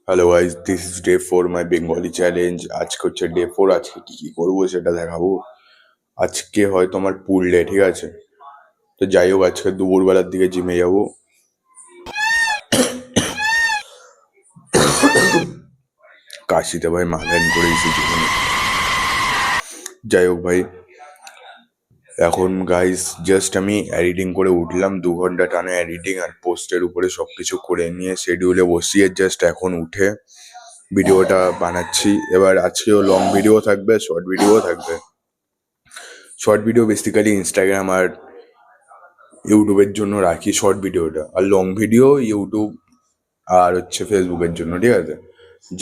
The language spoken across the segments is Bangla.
Hello guys, this is day 4 my Bengali challenge. আজকে হচ্ছে ডে 4। আজকে কি কি করবো সেটা দেখাবো। আজকে হয়তো আমার পুল ডে, ঠিক আছে? তো যাই হোক, আজকে দুপুরবেলার দিকে জিমে যাবো। কাশিতে ভাই মাগেন করে দিয়েছি জীবনে। যাই হোক ভাই, এখন গাইস জাস্ট আমি এডিটিং করে উঠলাম। 2 ঘন্টা টানা এডিটিং আর পোস্টের উপরে সবকিছু করে নিয়ে শিডিউলে বসিয়ে জাস্ট এখন উঠে ভিডিওটা বানাচ্ছি। এবার আজকেও লং ভিডিও থাকবে, শর্ট ভিডিও থাকবে। শর্ট ভিডিও বেসিক্যালি ইনস্টাগ্রাম আর ইউটিউবের জন্য রাখি শর্ট ভিডিওটা, আর লং ভিডিও ইউটিউব আর হচ্ছে ফেসবুকের জন্য, ঠিক আছে?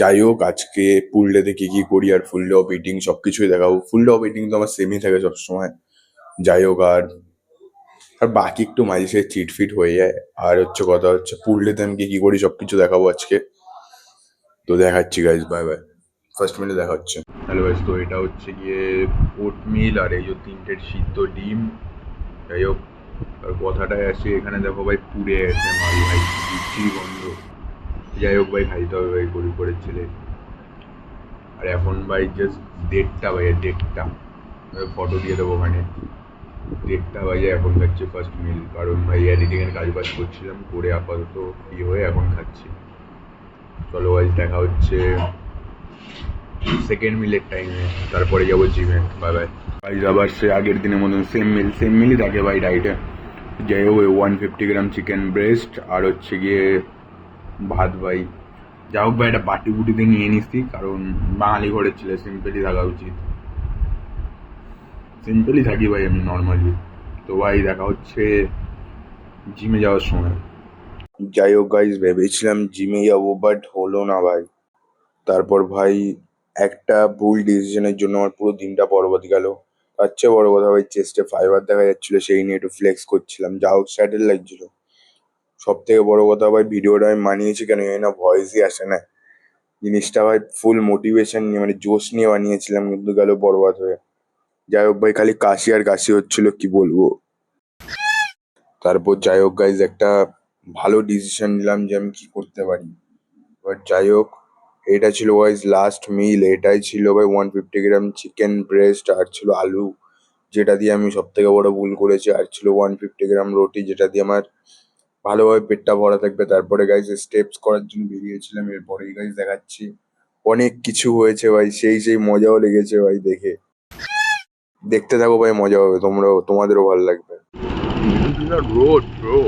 যাই হোক, আজকে ফুল ডেতে কি কি করি আর ফুল ডে অফ ইটিং সব কিছুই দেখাবো। ফুল ডে অফ ইটিং তো আমার সেমই থাকে সবসময়। যাই হোক, আর আর বাকি একটু মাঝে সাঝে চিট ফিট হয়ে যায়। আর হচ্ছে কথা হচ্ছে ফুল ডেতে আমি কি কি করি সব কিছু দেখাবো আজকে। তো দেখাচ্ছি গাইজ, বাই বাই। ফার্স্ট মিনিটে দেখা হচ্ছে। হ্যালো গাইজ, তো এটা হচ্ছে গিয়ে ওটমিল আর এই যে 3টে সিদ্ধ ডিম। যাই হোক, আর কথাটায় আসি, এখানে দেখো ভাই পুড়ে গেছে মাল ভাই, বিচ্ছিরি গন্ধ। যাই হোক ভাই, খাইতে হবে ভাই, গরিব করে ছেলে। আর এখন ভাই জাস্ট 1:30 বাজে, 1:30। ফটো দিয়ে দেবো ওখানে। 1:30 বাজে, এখন খাচ্ছি ফার্স্ট মিল, কারণ ভাই এডিটিংয়ের কাজ বাজ করছিলাম, করে আপাতত ফ্রি হয়ে এখন খাচ্ছি। চলো ভাই, দেখা হচ্ছে সেকেন্ড মিলের টাইমে, তারপরে যাবো জিমে। Bye bye. ভাই আবার সে আগের দিনের মতন সেম মিলই থাকে ভাই ডাইটে। যাই হোক, 150 গ্রাম চিকেন ব্রেস্ট আর হচ্ছে গিয়ে ভাত ভাই। যা হোক ভাই, এটা বাটি বুটিতে নিয়ে নিচ্ছি, কারণ বাঙালি ঘরের ছেলে, সিম্পলি থাকা উচিত। সিম্পলি থাকি ভাই আমি নর্মালি। তো ভাই দেখা হচ্ছে জিমে যাওয়ার সময়। যাই হোক গাইজ, ভেবেছিলাম জিমে যাবো, বাট হলো না ভাই। তারপর ভাই একটা ভুল ডিসিশনের জন্য আমার পুরো দিনটা বরবাদ গেল। তার চেয়ে বড় কথা ভাই, চেস্টে ফাইবার দেখা যাচ্ছিল, সেই নিয়ে একটু ফ্লেক্স করছিলাম, যা হোক স্যাটেল লাগছিল। সব থেকে বড় কথা ভাই, ভিডিওটা আমি বানিয়েছি কেন জানি না, ভয়েসই আসে না। জিনিসটা ভাই ফুল মোটিভেশন নিয়ে, মানে জোশ নিয়ে বানিয়েছিলাম, কিন্তু গেল বরবাদ হয়ে। যাই হোক ভাই, খালি কাশি আর কাশি হচ্ছিল, কি বলবো। তারপর যাই হোক গাইজ, একটা ভালো ডিসিশন নিলাম যে আমি কি করতে পারি। বাট যাই হোক, এটা ছিল গাইজ লাস্ট মিল। এটাই ছিল ভাই 150 গ্রাম চিকেন ব্রেস্ট, আর ছিল আলু, যেটা দিয়ে আমি সব থেকে বড় ভুল করেছি। আর ছিল 150 গ্রাম রুটি, যেটা দিয়ে আমার ভালোভাবে পেটটা ভরা থাকবে। তারপরে গাইজ স্টেপস করার জন্য বেরিয়েছিলাম। এরপরেই গাইজ দেখাচ্ছি অনেক কিছু হয়েছে ভাই, সেই মজাও লেগেছে ভাই দেখে। দেখতে থাকো ভাই, মজা হবে, তোমাদেরও ভালো লাগবে। রোড ব্রো,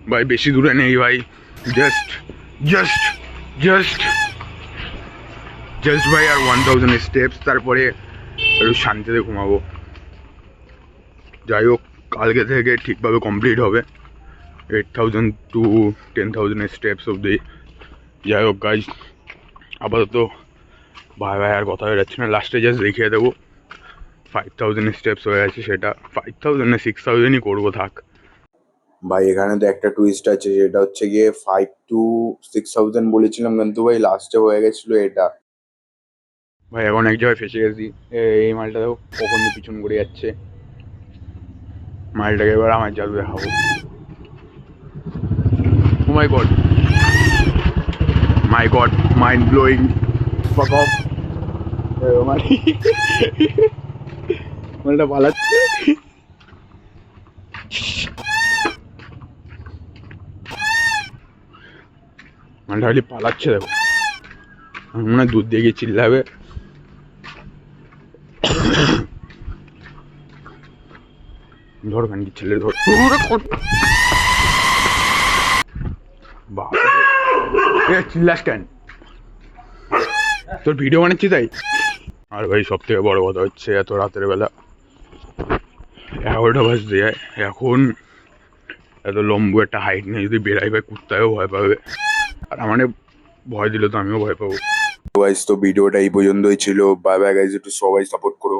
ভাই বেশি দূরে নেই ভাই, জাস্ট জাস্ট জাস্ট জাস্ট ভাই আর 1000 স্টেপস, তারপরে একটু শান্তিতে ঘুমাবো। যাই হোক, কালকে থেকে ঠিকভাবে কমপ্লিট হবে 8000 টু 10,000 স্টেপস অবধি। যাই হোক গাইজ, আপাতত ভাই ভাই আর কথা হয়ে যাচ্ছে না, লাস্টে জাস্ট দেখিয়ে দেবো 5000 স্টেপস হয়ে গেছে। সেটা 5000 না 6000ই করবো, থাক ভাই। এখানে তো একটা টুইস্ট আছে, যেটা হচ্ছে গিয়ে 5 to 6,000 বলেছিলাম, কিন্তু ভাই লাস্টে হয়ে গেছিলো এটা। ভাই এখন এক জায়গায় ফেসে গেছি। এই মালটা দেখো কখন পিছন করে যাচ্ছে, মালটাকে এবার আমার জাদু দেখাবো। ও মাই গড, মাই গড, মাইন্ড ব্লোয়িং, ফাক অফ। মালটা পালাচ্ছে, মালটা খালি পালাচ্ছে দেখো। মনে হয় দুধ দিয়ে গিয়ে চিল্লাবে। ধর খানকি ছেলে, ধর। বাবা, চিল্লাস কেন? তোর ভিডিও বানাচ্ছি তাই। আর ভাই সব থেকে বড় কথা হচ্ছে, এত রাতের বেলা 11টা বাজতে যায় এখন, এত লম্বু একটা হাইট নিয়ে যদি বেড়াই ভাই, কুত্তায়ও ভয় পাবে, আর মানে ভয় দিলে তো আমিও ভয় পাবো। গাইস, তো ভিডিওটা এই পর্যন্তই ছিল। বাই বাই গাইস, একটু সবাই সাপোর্ট করো।